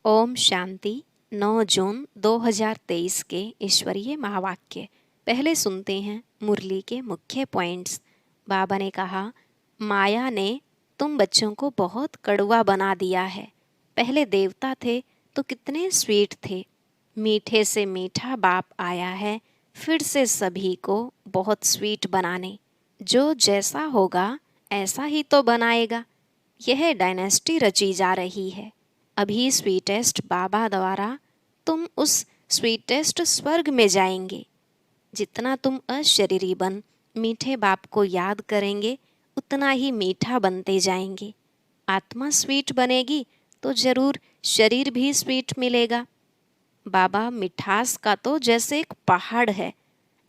ओम शांति। 9 जून 2023 के ईश्वरीय महावाक्य। पहले सुनते हैं मुरली के मुख्य पॉइंट्स। बाबा ने कहा, माया ने तुम बच्चों को बहुत कड़वा बना दिया है। पहले देवता थे तो कितने स्वीट थे। मीठे से मीठा बाप आया है फिर से सभी को बहुत स्वीट बनाने। जो जैसा होगा ऐसा ही तो बनाएगा। यह डायनेस्टी रची जा रही है। अभी स्वीटेस्ट बाबा द्वारा तुम उस स्वीटेस्ट स्वर्ग में जाएंगे। जितना तुम अशरीरी बन मीठे बाप को याद करेंगे उतना ही मीठा बनते जाएंगे। आत्मा स्वीट बनेगी तो जरूर शरीर भी स्वीट मिलेगा। बाबा मिठास का तो जैसे एक पहाड़ है।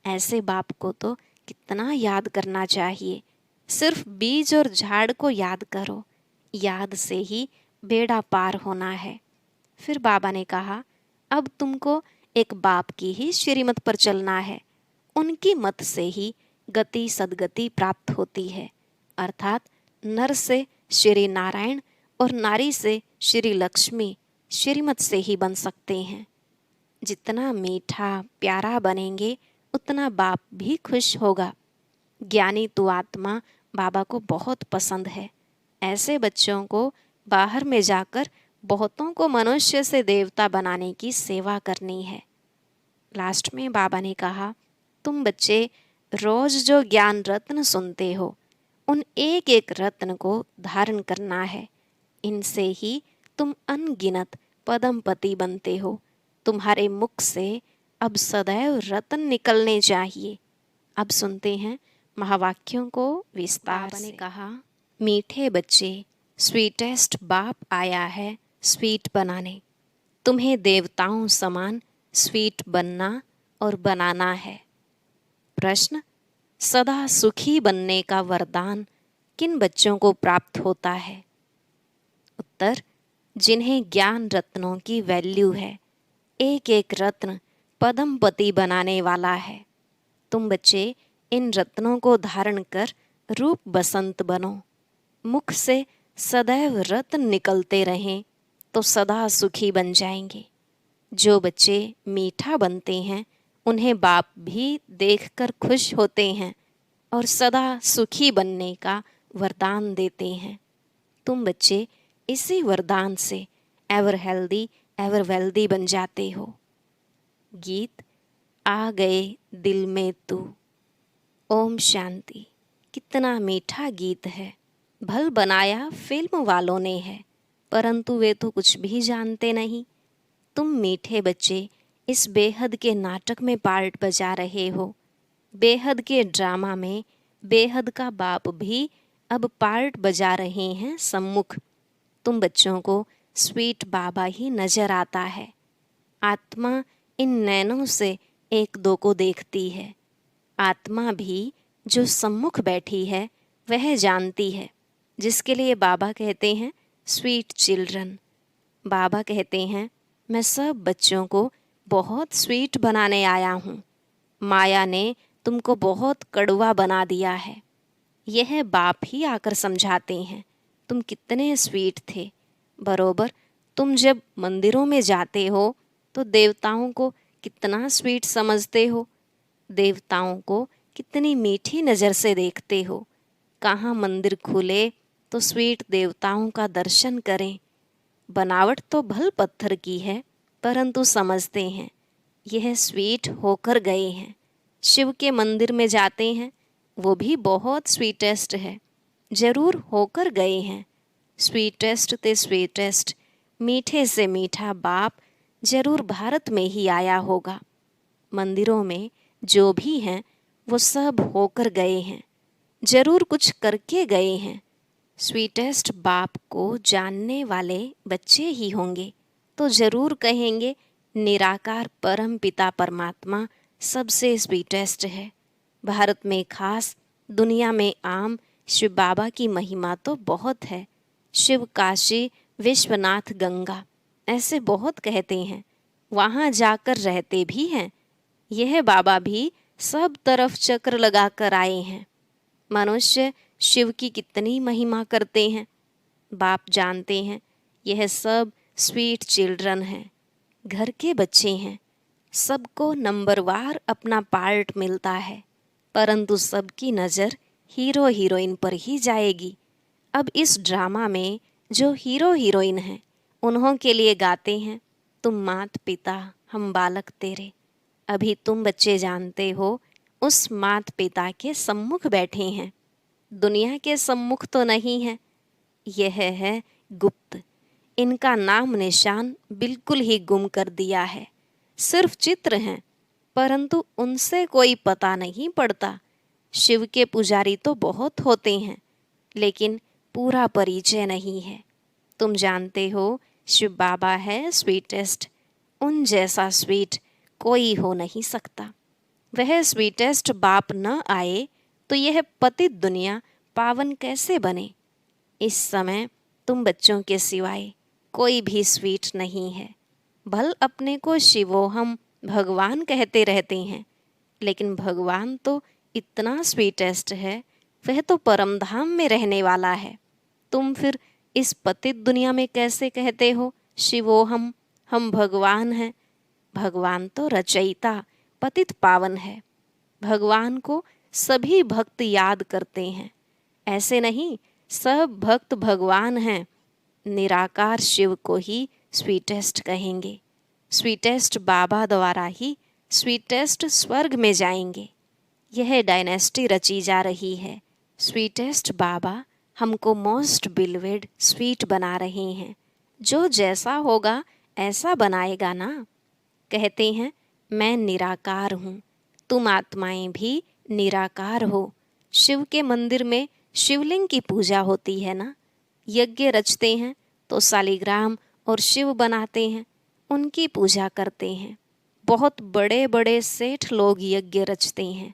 ऐसे बाप को तो कितना याद करना चाहिए। सिर्फ बीज और झाड़ को याद करो। याद से ही बेड़ा पार होना है। फिर बाबा ने कहा, अब तुमको एक बाप की ही श्रीमत पर चलना है। उनकी मत से ही गति सदगति प्राप्त होती है। अर्थात नर से श्री नारायण और नारी से श्री लक्ष्मी श्रीमत से ही बन सकते हैं। जितना मीठा प्यारा बनेंगे उतना बाप भी खुश होगा। ज्ञानी तो आत्मा बाबा को बहुत पसंद है। ऐसे बच्चों को बाहर में जाकर बहुतों को मनुष्य से देवता बनाने की सेवा करनी है। लास्ट में बाबा ने कहा, तुम बच्चे रोज जो ज्ञान रत्न सुनते हो उन एक एक रत्न को धारण करना है। इनसे ही तुम अनगिनत पदमपति बनते हो। तुम्हारे मुख से अब सदैव रत्न निकलने चाहिए। अब सुनते हैं महावाक्यों को विस्तार से। कहा, मीठे बच्चे, स्वीटेस्ट बाप आया है स्वीट बनाने। तुम्हें देवताओं समान स्वीट बनना और बनाना है। प्रश्न, सदा सुखी बनने का वरदान किन बच्चों को प्राप्त होता है? उत्तर, जिन्हें ज्ञान रत्नों की वैल्यू है। एक एक रत्न पदमपति बनाने वाला है। तुम बच्चे इन रत्नों को धारण कर रूप बसंत बनो। मुख से सदैव रत्न निकलते रहें तो सदा सुखी बन जाएंगे। जो बच्चे मीठा बनते हैं उन्हें बाप भी देखकर खुश होते हैं और सदा सुखी बनने का वरदान देते हैं। तुम बच्चे इसी वरदान से एवर हेल्दी एवर वेल्दी बन जाते हो। गीत, आ गए दिल में तू। ओम शांति। कितना मीठा गीत है। भल बनाया फिल्म वालों ने है, परंतु वे तो कुछ भी जानते नहीं। तुम मीठे बच्चे इस बेहद के नाटक में पार्ट बजा रहे हो। बेहद के ड्रामा में बेहद का बाप भी अब पार्ट बजा रहे हैं सम्मुख। तुम बच्चों को स्वीट बाबा ही नजर आता है। आत्मा इन नैनों से एक दो को देखती है। आत्मा भी जो सम्मुख बैठी है वह जानती है, जिसके लिए बाबा कहते हैं स्वीट चिल्ड्रन। बाबा कहते हैं, मैं सब बच्चों को बहुत स्वीट बनाने आया हूँ। माया ने तुमको बहुत कड़वा बना दिया है। यह बाप ही आकर समझाते हैं, तुम कितने स्वीट थे। बरोबर तुम जब मंदिरों में जाते हो तो देवताओं को कितना स्वीट समझते हो। देवताओं को कितनी मीठी नज़र से देखते हो। कहाँ मंदिर खुले तो स्वीट देवताओं का दर्शन करें। बनावट तो भल पत्थर की है, परंतु समझते हैं यह स्वीट होकर गए हैं। शिव के मंदिर में जाते हैं, वो भी बहुत स्वीटेस्ट है, जरूर होकर गए हैं। स्वीटेस्ट ते स्वीटेस्ट, मीठे से मीठा बाप जरूर भारत में ही आया होगा। मंदिरों में जो भी हैं वो सब होकर गए हैं, जरूर कुछ करके गए हैं। स्वीटेस्ट बाप को जानने वाले बच्चे ही होंगे तो जरूर कहेंगे निराकार परम पिता परमात्मा सबसे स्वीटेस्ट है। भारत में खास, दुनिया में आम शिव बाबा की महिमा तो बहुत है। शिव काशी विश्वनाथ गंगा ऐसे बहुत कहते हैं, वहाँ जाकर रहते भी हैं। यह बाबा भी सब तरफ चक्र लगाकर आए हैं। मनुष्य शिव की कितनी महिमा करते हैं। बाप जानते हैं यह सब स्वीट चिल्ड्रन हैं, घर के बच्चे हैं। सबको नंबरवार अपना पार्ट मिलता है, परंतु सबकी नज़र हीरो हीरोइन पर ही जाएगी। अब इस ड्रामा में जो हीरो हीरोइन हैं उन्हों के लिए गाते हैं, तुम मात पिता हम बालक तेरे। अभी तुम बच्चे जानते हो उस मात पिता के सम्मुख बैठे हैं, दुनिया के सम्मुख तो नहीं है। यह है गुप्त, इनका नाम निशान बिल्कुल ही गुम कर दिया है। सिर्फ चित्र हैं, परंतु उनसे कोई पता नहीं पड़ता। शिव के पुजारी तो बहुत होते हैं, लेकिन पूरा परिचय नहीं है। तुम जानते हो शिव बाबा है स्वीटेस्ट, उन जैसा स्वीट कोई हो नहीं सकता। वह स्वीटेस्ट बाप न आए तो यह पतित दुनिया पावन कैसे बने। इस समय तुम बच्चों के सिवाय कोई भी स्वीट नहीं है। भल अपने को शिवोहम भगवान कहते रहते हैं, लेकिन भगवान तो इतना स्वीटेस्ट है, वह तो परमधाम में रहने वाला है। तुम फिर इस पतित दुनिया में कैसे कहते हो शिवोहम, हम भगवान हैं। भगवान तो रचयिता पतित पावन है। भगवान को सभी भक्त याद करते हैं, ऐसे नहीं सब भक्त भगवान हैं। निराकार शिव को ही स्वीटेस्ट कहेंगे। स्वीटेस्ट बाबा द्वारा ही स्वीटेस्ट स्वर्ग में जाएंगे। यह डायनेस्टी रची जा रही है। स्वीटेस्ट बाबा हमको मोस्ट बिलवेड स्वीट बना रहे हैं। जो जैसा होगा ऐसा बनाएगा ना। कहते हैं मैं निराकार हूँ, तुम आत्माएं भी निराकार हो। शिव के मंदिर में शिवलिंग की पूजा होती है ना। यज्ञ रचते हैं तो शालिग्राम और शिव बनाते हैं, उनकी पूजा करते हैं। बहुत बड़े बड़े सेठ लोग यज्ञ रचते हैं।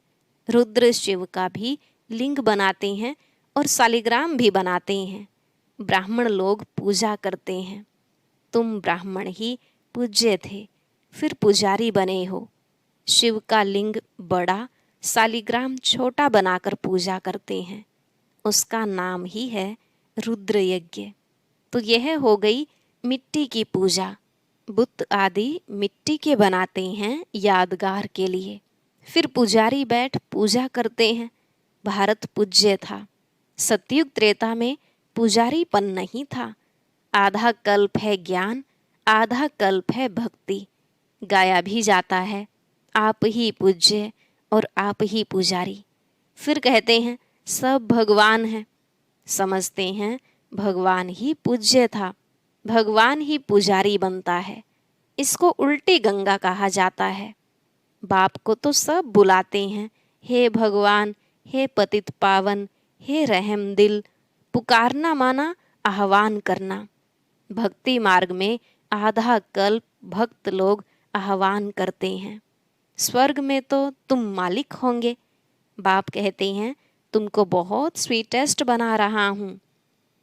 रुद्र शिव का भी लिंग बनाते हैं और शालिग्राम भी बनाते हैं। ब्राह्मण लोग पूजा करते हैं। तुम ब्राह्मण ही पूज्य थे, फिर पुजारी बने हो। शिव का लिंग बड़ा, शालिग्राम छोटा बनाकर पूजा करते हैं। उसका नाम ही है रुद्र यज्ञ। तो यह हो गई मिट्टी की पूजा। बुत आदि मिट्टी के बनाते हैं यादगार के लिए। फिर पुजारी बैठ पूजा करते हैं। भारत पूज्य था। सतयुग त्रेता में पुजारीपन नहीं था। आधा कल्प है ज्ञान, आधा कल्प है भक्ति। गाया भी जाता है आप ही पूज्य और आप ही पुजारी। फिर कहते हैं सब भगवान हैं। समझते हैं भगवान ही पूज्य था, भगवान ही पुजारी बनता है। इसको उल्टी गंगा कहा जाता है। बाप को तो सब बुलाते हैं, हे भगवान, हे पतित पावन, हे रहम दिल। पुकारना माना आह्वान करना। भक्ति मार्ग में आधा कल्प भक्त लोग आह्वान करते हैं। स्वर्ग में तो तुम मालिक होंगे। बाप कहते हैं तुमको बहुत स्वीटेस्ट बना रहा हूँ।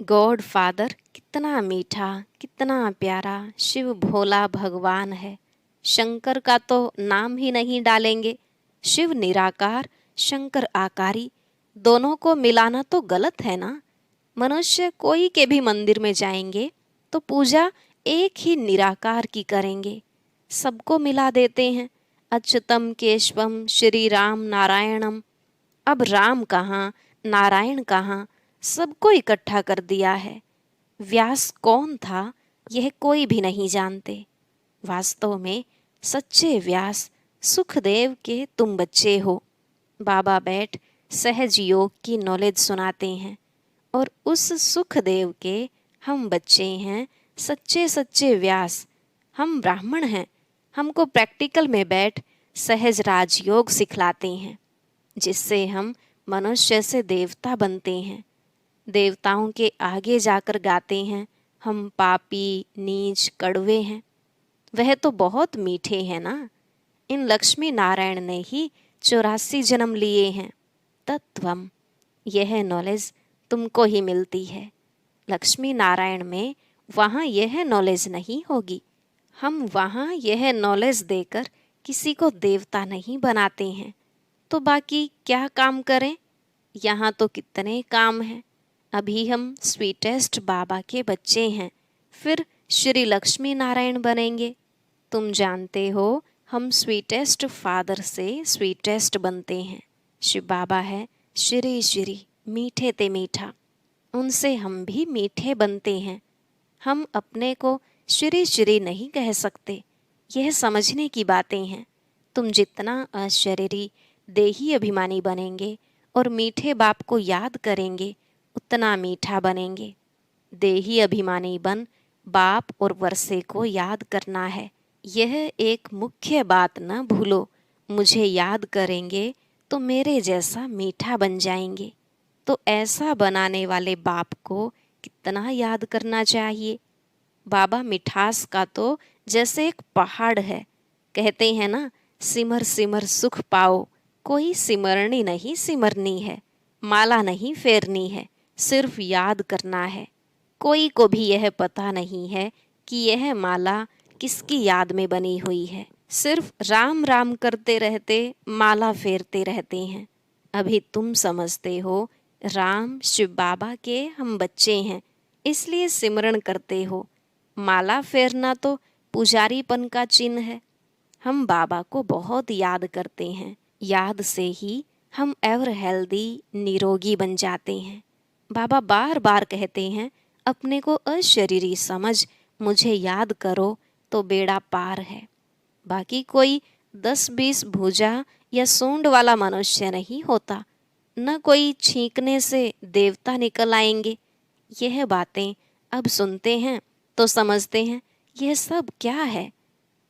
गॉड फादर कितना मीठा, कितना प्यारा शिव भोला भगवान है। शंकर का तो नाम ही नहीं डालेंगे। शिव निराकार, शंकर आकारी, दोनों को मिलाना तो गलत है ना। मनुष्य कोई के भी मंदिर में जाएंगे तो पूजा एक ही निराकार की करेंगे। सबको मिला देते हैं, अच्युतम केशवम श्री राम नारायणम। अब राम कहाँ, नारायण कहाँ, सबको इकट्ठा कर दिया है। व्यास कौन था यह कोई भी नहीं जानते। वास्तव में सच्चे व्यास सुखदेव के तुम बच्चे हो। बाबा बैठ सहज योग की नॉलेज सुनाते हैं और उस सुखदेव के हम बच्चे हैं, सच्चे सच्चे व्यास। हम ब्राह्मण हैं, हमको प्रैक्टिकल में बैठ सहज राजयोग सिखलाते हैं, जिससे हम मनुष्य से देवता बनते हैं। देवताओं के आगे जाकर गाते हैं हम पापी, नीच, कड़वे हैं। वह तो बहुत मीठे हैं ना। इन लक्ष्मी नारायण ने ही 84 जन्म लिए हैं। तत्वम, यह नॉलेज तुमको ही मिलती है। लक्ष्मी नारायण में वहाँ यह नॉलेज नहीं होगी। हम वहाँ यह नॉलेज देकर किसी को देवता नहीं बनाते हैं, तो बाकी क्या काम करें। यहाँ तो कितने काम हैं। अभी हम स्वीटेस्ट बाबा के बच्चे हैं, फिर श्री लक्ष्मी नारायण बनेंगे। तुम जानते हो हम स्वीटेस्ट फादर से स्वीटेस्ट बनते हैं। शिव बाबा है श्री श्री मीठे ते मीठा, उनसे हम भी मीठे बनते हैं। हम अपने को श्री श्री नहीं कह सकते, यह समझने की बातें हैं। तुम जितना अशरीरी देही अभिमानी बनेंगे और मीठे बाप को याद करेंगे, उतना मीठा बनेंगे। देही अभिमानी बन बाप और वर्षे को याद करना है, यह एक मुख्य बात न भूलो। मुझे याद करेंगे तो मेरे जैसा मीठा बन जाएंगे। तो ऐसा बनाने वाले बाप को कितना याद करना चाहिए। बाबा मिठास का तो जैसे एक पहाड़ है। कहते हैं ना, सिमर सिमर सुख पाओ। कोई सिमरनी नहीं सिमरनी है, माला नहीं फेरनी है, सिर्फ याद करना है। कोई को भी यह पता नहीं है कि यह माला किसकी याद में बनी हुई है। सिर्फ राम राम करते रहते माला फेरते रहते हैं। अभी तुम समझते हो राम शिव बाबा के हम बच्चे हैं, इसलिए सिमरण करते हो। माला फेरना तो पुजारीपन का चिन्ह है। हम बाबा को बहुत याद करते हैं। याद से ही हम एवर हेल्दी निरोगी बन जाते हैं। बाबा बार बार कहते हैं, अपने को अशरीरी समझ मुझे याद करो तो बेड़ा पार है। बाकी कोई 10-20 भुजा या सूंड वाला मनुष्य नहीं होता, न कोई छींकने से देवता निकल आएंगे। यह बातें अब सुनते हैं तो समझते हैं यह सब क्या है।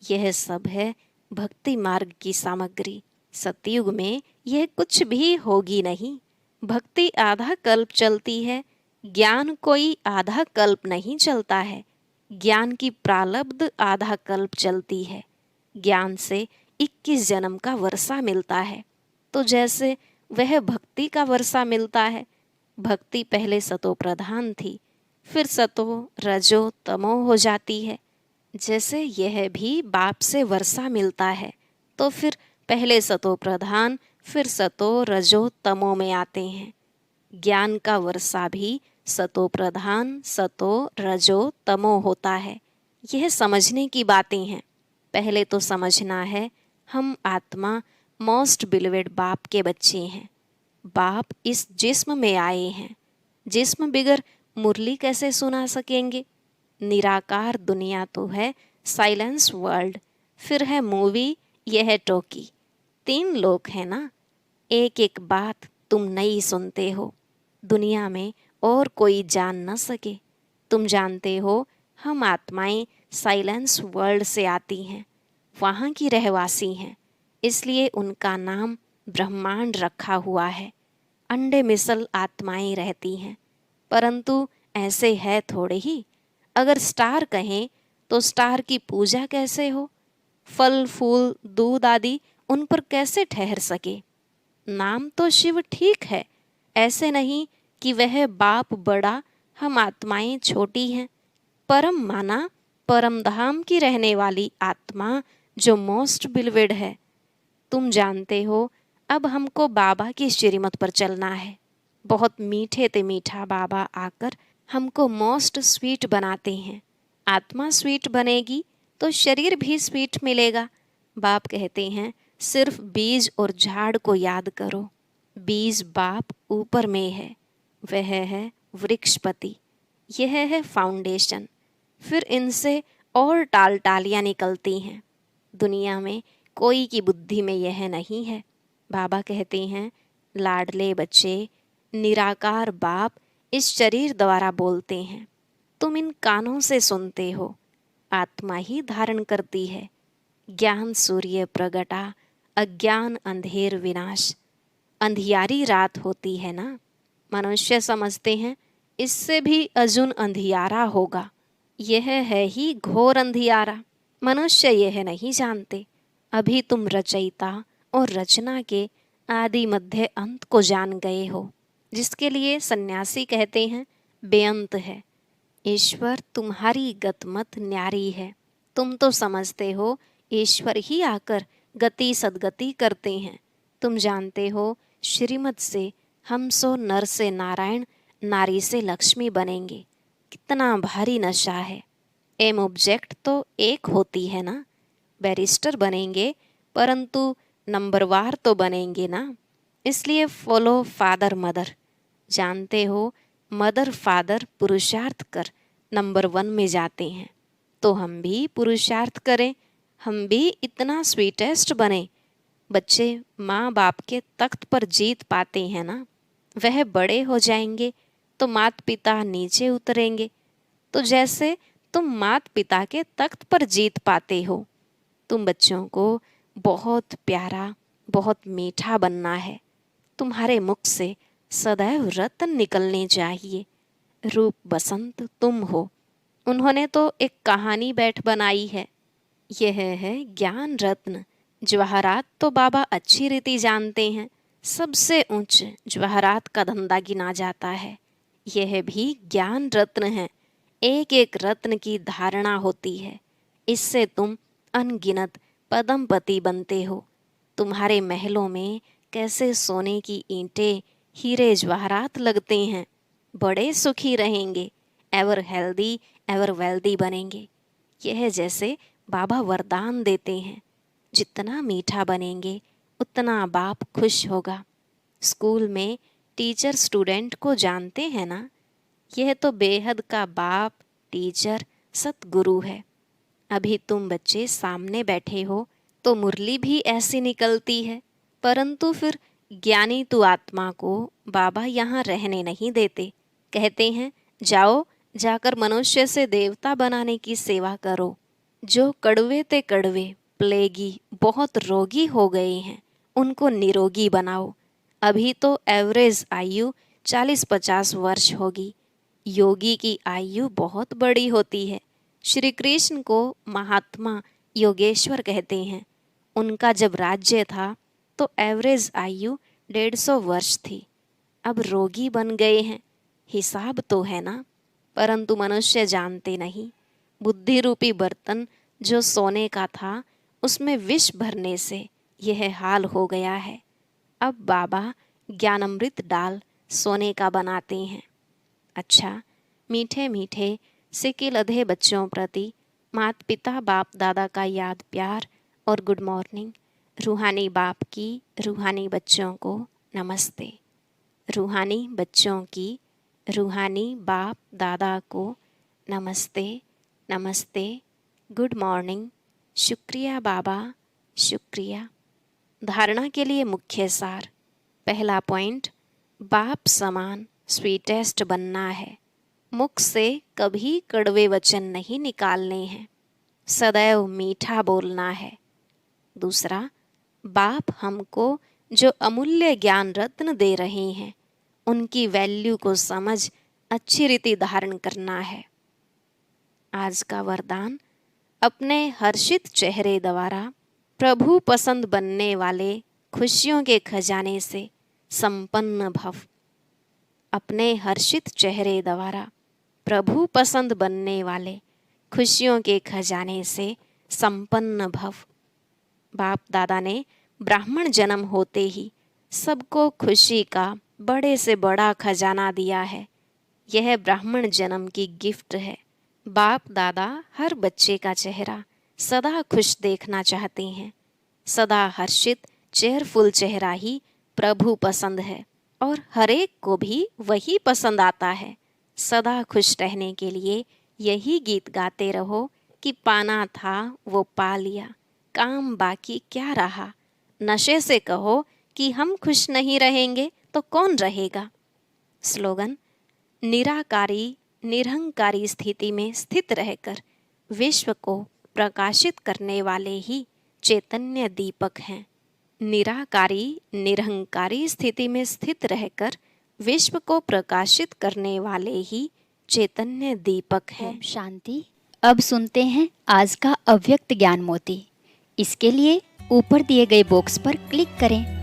यह सब है भक्ति मार्ग की सामग्री। सतयुग में यह कुछ भी होगी नहीं। भक्ति आधा कल्प चलती है, ज्ञान कोई आधा कल्प नहीं चलता है। ज्ञान की प्रारब्ध आधा कल्प चलती है। ज्ञान से 21 जन्म का वर्षा मिलता है। तो जैसे वह भक्ति का वर्षा मिलता है। भक्ति पहले सतो प्रधान थी, फिर सतो रजो तमो हो जाती है। जैसे यह भी बाप से वर्षा मिलता है, तो फिर पहले सतो प्रधान फिर सतो रजो तमो में आते हैं। ज्ञान का वर्षा भी सतो प्रधान सतो रजो तमो होता है। यह समझने की बातें हैं। पहले तो समझना है हम आत्मा मोस्ट बिलवेड बाप के बच्चे हैं। बाप इस जिस्म में आए हैं। जिस्म बिगर मुरली कैसे सुना सकेंगे। निराकार दुनिया तो है साइलेंस वर्ल्ड, फिर है मूवी, यह है टोकी। 3 लोग हैं ना। एक एक बात तुम नहीं सुनते हो, दुनिया में और कोई जान न सके। तुम जानते हो हम आत्माएं साइलेंस वर्ल्ड से आती हैं, वहाँ की रहवासी हैं, इसलिए उनका नाम ब्रह्मांड रखा हुआ है। अंडे मिसल आत्माएं रहती हैं, परंतु ऐसे है थोड़े ही। अगर स्टार कहें तो स्टार की पूजा कैसे हो। फल फूल दूध आदि उन पर कैसे ठहर सके। नाम तो शिव ठीक है, ऐसे नहीं कि वह बाप बड़ा हम आत्माएं छोटी हैं। परम माना परम धाम की रहने वाली आत्मा जो मोस्ट बिलवेड है। तुम जानते हो अब हमको बाबा की श्रीमत पर चलना है। बहुत मीठे ते मीठा बाबा आकर हमको मोस्ट स्वीट बनाते हैं। आत्मा स्वीट बनेगी तो शरीर भी स्वीट मिलेगा। बाप कहते हैं सिर्फ बीज और झाड़ को याद करो। बीज बाप ऊपर में है, वह है वृक्षपति, यह है फाउंडेशन। फिर इनसे और टाल टालियाँ निकलती हैं। दुनिया में कोई की बुद्धि में यह नहीं है। बाबा कहते हैं लाडले बच्चे निराकार बाप इस शरीर द्वारा बोलते हैं। तुम इन कानों से सुनते हो, आत्मा ही धारण करती है। ज्ञान सूर्य प्रगटा अज्ञान अंधेर विनाश। अंधियारी रात होती है ना, मनुष्य समझते हैं इससे भी अजुन अंधियारा होगा। यह है ही घोर अंधियारा। मनुष्य यह नहीं जानते। अभी तुम रचयिता और रचना के आदि मध्य अंत को जान गए हो, जिसके लिए सन्यासी कहते हैं बेअंत है। ईश्वर तुम्हारी गतमत न्यारी है। तुम तो समझते हो ईश्वर ही आकर गति सदगति करते हैं। तुम जानते हो श्रीमत से हम सो नर से नारायण, नारी से लक्ष्मी बनेंगे। कितना भारी नशा है। एम ऑब्जेक्ट तो एक होती है ना। बैरिस्टर बनेंगे परंतु नंबरवार तो बनेंगे ना। इसलिए फॉलो फादर मदर। जानते हो, मदर फादर पुरुषार्थ कर नंबर 1 में जाते हैं, तो हम भी पुरुषार्थ करें, हम भी इतना स्वीटेस्ट बने। बच्चे माँ बाप के तख्त पर जीत पाते हैं ना। वह बड़े हो जाएंगे तो माता पिता नीचे उतरेंगे। तो जैसे तुम माता पिता के तख्त पर जीत पाते हो, तुम बच्चों को बहुत प्यारा, बहुत मीठा बनना है। तुम्हारे मुख से सदैव रत्न निकलने चाहिए। रूप बसंत तुम हो। उन्होंने तो एक कहानी बैठ बनाई है। यह है ज्ञान रत्न। जवाहरात तो बाबा अच्छी रीति जानते हैं। सबसे ऊंच जवाहरात का धंधा गिना जाता है। यह भी ज्ञान रत्न है। एक एक रत्न की धारणा होती है। इससे तुम अनगिनत पदमपति बनते हो। तुम्हारे महलों में कैसे सोने की ईंटें, हीरे जवाहरात लगते हैं। बड़े सुखी रहेंगे, एवर हेल्दी, एवर वेल्दी बनेंगे। यह जैसे बाबा वरदान देते हैं। जितना मीठा बनेंगे उतना बाप खुश होगा। स्कूल में टीचर स्टूडेंट को जानते हैं ना। यह तो बेहद का बाप, टीचर, सतगुरु है। अभी तुम बच्चे सामने बैठे हो तो मुरली भी ऐसी निकलती है, परंतु फिर ज्ञानी तु आत्मा को बाबा यहाँ रहने नहीं देते। कहते हैं जाओ, जाकर मनुष्य से देवता बनाने की सेवा करो। जो कड़वे ते कड़वे, प्लेगी, बहुत रोगी हो गए हैं, उनको निरोगी बनाओ। अभी तो एवरेज आयु 40-50 वर्ष होगी। योगी की आयु बहुत बड़ी होती है। श्री कृष्ण को महात्मा योगेश्वर कहते हैं। उनका जब राज्य था तो एवरेज आयु 150 वर्ष थी। अब रोगी बन गए हैं। हिसाब तो है ना, परंतु मनुष्य जानते नहीं। बुद्धि रूपी बर्तन जो सोने का था, उसमें विष भरने से यह हाल हो गया है। अब बाबा ज्ञानामृत डाल सोने का बनाते हैं। अच्छा, मीठे मीठे सिकिल अधे बच्चों प्रति माता पिता बाप दादा का याद प्यार और गुड मॉर्निंग। रूहानी बाप की रूहानी बच्चों को नमस्ते। रूहानी बच्चों की रूहानी बाप दादा को नमस्ते, नमस्ते, गुड मॉर्निंग, शुक्रिया बाबा, शुक्रिया। धारणा के लिए मुख्य सार। पहला पॉइंट, बाप समान स्वीटेस्ट बनना है। मुख से कभी कड़वे वचन नहीं निकालने हैं, सदैव मीठा बोलना है। दूसरा, बाप हमको जो अमूल्य ज्ञान रत्न दे रहे हैं, उनकी वैल्यू को समझ अच्छी रीति धारण करना है। आज का वरदान, अपने हर्षित चेहरे द्वारा प्रभु पसंद बनने वाले खुशियों के खजाने से संपन्न भव। अपने हर्षित चेहरे द्वारा प्रभु पसंद बनने वाले खुशियों के खजाने से संपन्न भव। बाप दादा ने ब्राह्मण जन्म होते ही सबको खुशी का बड़े से बड़ा खजाना दिया है। यह ब्राह्मण जन्म की गिफ्ट है। बाप दादा हर बच्चे का चेहरा सदा खुश देखना चाहते हैं। सदा हर्षित चेयरफुल चेहरा ही प्रभु पसंद है और हर एक को भी वही पसंद आता है। सदा खुश रहने के लिए यही गीत गाते रहो कि पाना था वो पा लिया, काम बाकी क्या रहा। नशे से कहो कि हम खुश नहीं रहेंगे तो कौन रहेगा। स्लोगन, निराकारी निरहंकारी स्थिति में स्थित रहकर विश्व को प्रकाशित करने वाले ही चैतन्य दीपक हैं। निराकारी निरहंकारी स्थिति में स्थित रहकर विश्व को प्रकाशित करने वाले ही चैतन्य दीपक हैं। ओम शांति। अब सुनते हैं आज का अव्यक्त ज्ञान मोती। इसके लिए ऊपर दिए गए बॉक्स पर क्लिक करें।